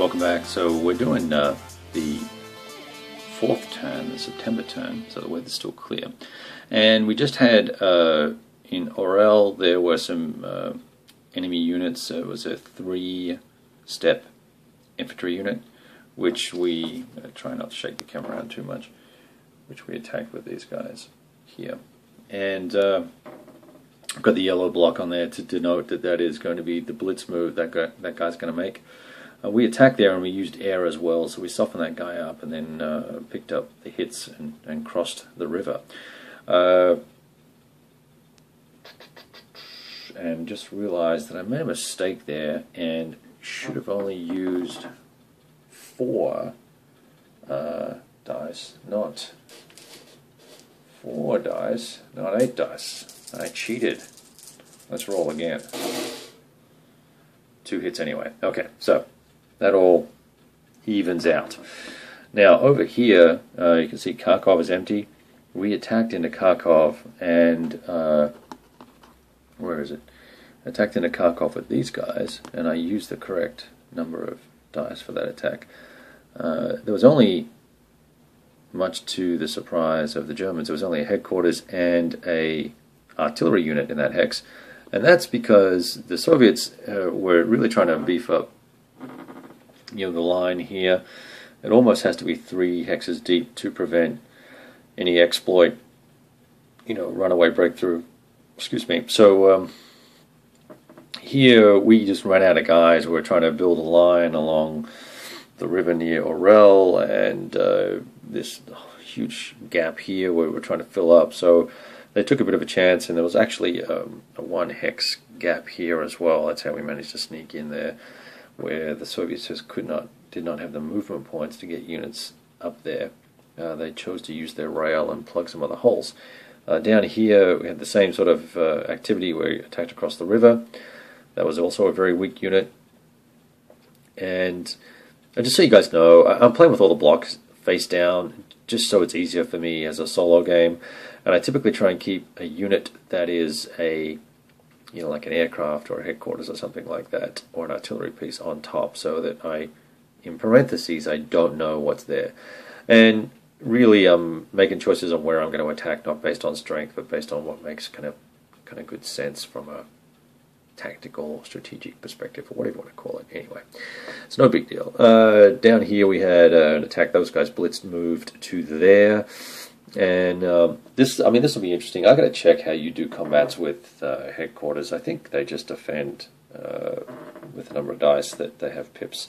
welcome back. So we're doing the fourth turn, the September turn, so the weather's still clear. And we just had, in Orel, there were some enemy units. It was a 3-step infantry unit, which we, try not to shake the camera around too much, which we attacked with these guys here. And I've got the yellow block on there to denote that that is going to be the blitz move that guy's going to make. We attacked there and we used air as well, so we softened that guy up and then picked up the hits and crossed the river. And just realized that I made a mistake there and should have only used 4 dice, not 4 dice, not 8 dice. I cheated. Let's roll again. 2 hits anyway. Okay, so that all evens out. Now over here, you can see Kharkov is empty. We attacked into Kharkov and where is it? Attacked into Kharkov with these guys, and I used the correct number of dice for that attack. There was only, much to the surprise of the Germans, there was only a headquarters and a artillery unit in that hex, and that's because the Soviets were really trying to beef up, the line here. It almost has to be 3 hexes deep to prevent any exploit, runaway breakthrough. Excuse me. So here we just ran out of guys. We're trying to build a line along the river near Orel, and this huge gap here where we're trying to fill up. So they took a bit of a chance, and there was actually a 1 hex gap here as well. That's how we managed to sneak in there, where the Soviets just did not have the movement points to get units up there. They chose to use their rail and plug some other holes. Down here we had the same sort of activity where we attacked across the river. That was also a very weak unit. And just so you guys know, I'm playing with all the blocks face down, just so it's easier for me as a solo game. And I typically try and keep a unit that is a, like an aircraft or a headquarters or something like that, or an artillery piece on top, so that in parentheses, I don't know what's there. And really, I'm making choices on where I'm going to attack, not based on strength, but based on what makes kind of good sense from a tactical, strategic perspective, or whatever you want to call it. Anyway, it's no big deal. Down here we had an attack. Those guys blitzed, moved to there, and this will be interesting. I got to check how you do combats with headquarters. I think they just defend with the number of dice that they have pips.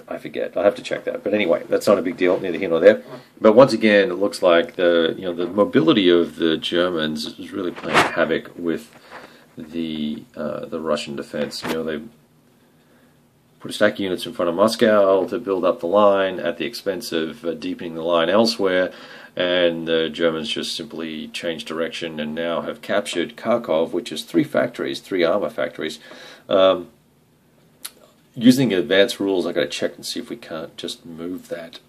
I forget. I'll have to check that. But anyway, that's not a big deal, neither here nor there. But once again, it looks like the mobility of the Germans is really playing havoc with the Russian defense. They put a stack of units in front of Moscow to build up the line at the expense of deepening the line elsewhere, and the Germans just simply changed direction and now have captured Kharkov, which is 3 factories, 3 armor factories. Using advanced rules, I've got to check and see if we can't just move that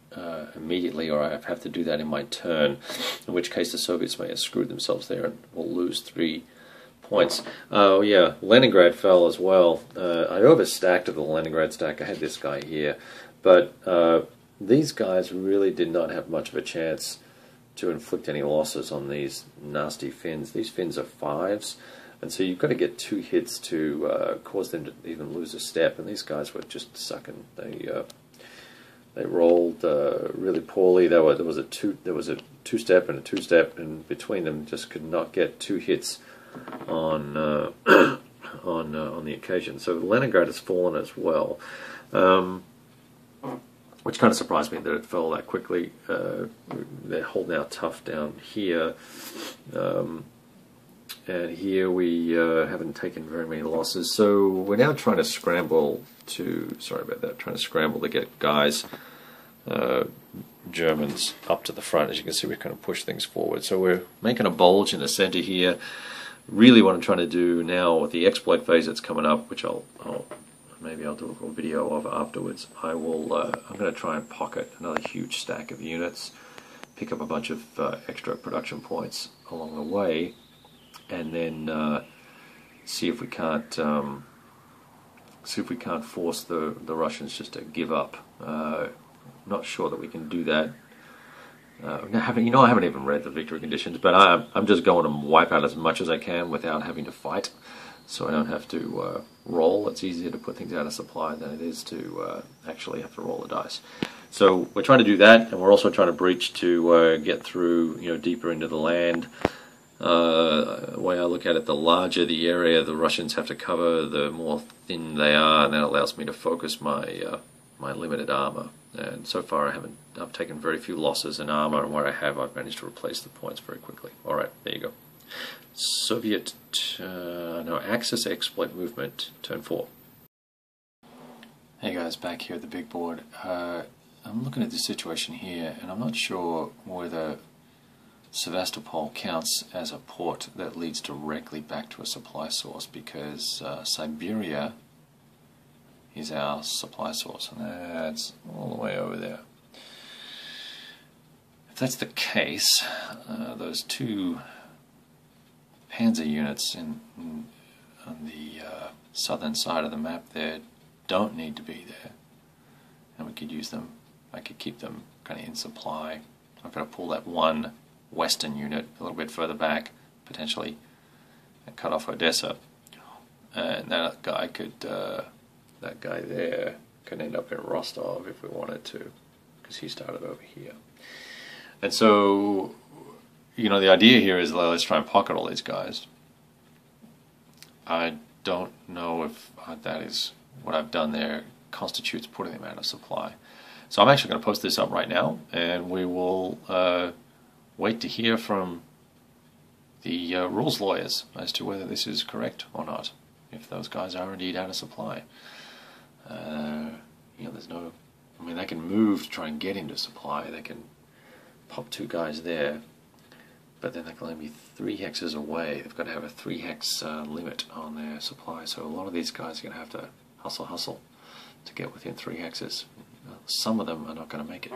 immediately, or I have to do that in my turn, in which case the Soviets may have screwed themselves there and will lose 3 points. Oh yeah, Leningrad fell as well. I overstacked the Leningrad stack. I had this guy here, but these guys really did not have much of a chance to inflict any losses on these nasty Finns. These Finns are 5s. And so you've got to get 2 hits to cause them to even lose a step, and these guys were just sucking. They rolled really poorly. There was a 2-step and a 2-step, and between them just could not get 2 hits on on the occasion. So Leningrad has fallen as well, which kind of surprised me that it fell that quickly. They're holding out tough down here. And here we haven't taken very many losses, so we're now trying to scramble to, trying to scramble to get guys, Germans, up to the front. As you can see, we're going to push things forward. So we're making a bulge in the center here. Really what I'm trying to do now with the exploit phase that's coming up, which maybe I'll do a little video of afterwards. I'm going to try and pocket another huge stack of units, pick up a bunch of extra production points along the way, and then see if we can't see if we can't force the Russians just to give up. Not sure that we can do that. I haven't even read the victory conditions, but I'm just going to wipe out as much as I can without having to fight, so I don't have to roll. It's easier to put things out of supply than it is to actually have to roll the dice. So we're trying to do that, and we're also trying to breach to get through, deeper into the land. The way I look at it, the larger the area the Russians have to cover, the more thin they are, and that allows me to focus my my limited armor. And so far I've taken very few losses in armor, and where I have, I've managed to replace the points very quickly. Alright, there you go. Soviet, Axis exploit movement, turn 4. Hey guys, back here at the big board. I'm looking at the situation here, and I'm not sure whether Sevastopol counts as a port that leads directly back to a supply source, because Siberia is our supply source, and that's all the way over there. If that's the case, those two panzer units on the southern side of the map there don't need to be there, and we could use them. I could keep them kind of in supply. I've got to pull that one western unit a little bit further back, potentially, and cut off Odessa, and that guy could. That guy there can end up in Rostov if we wanted to, because he started over here. And so, the idea here is, let's try and pocket all these guys. I don't know if that is what I've done there constitutes putting them out of supply. So I'm actually going to post this up right now, and we will wait to hear from the rules lawyers as to whether this is correct or not, if those guys are indeed out of supply. There's no... they can move to try and get into supply. They can pop 2 guys there, but then they can only be 3 hexes away. They've got to have a 3 hex limit on their supply, so a lot of these guys are going to have to hustle to get within 3 hexes. Some of them are not going to make it.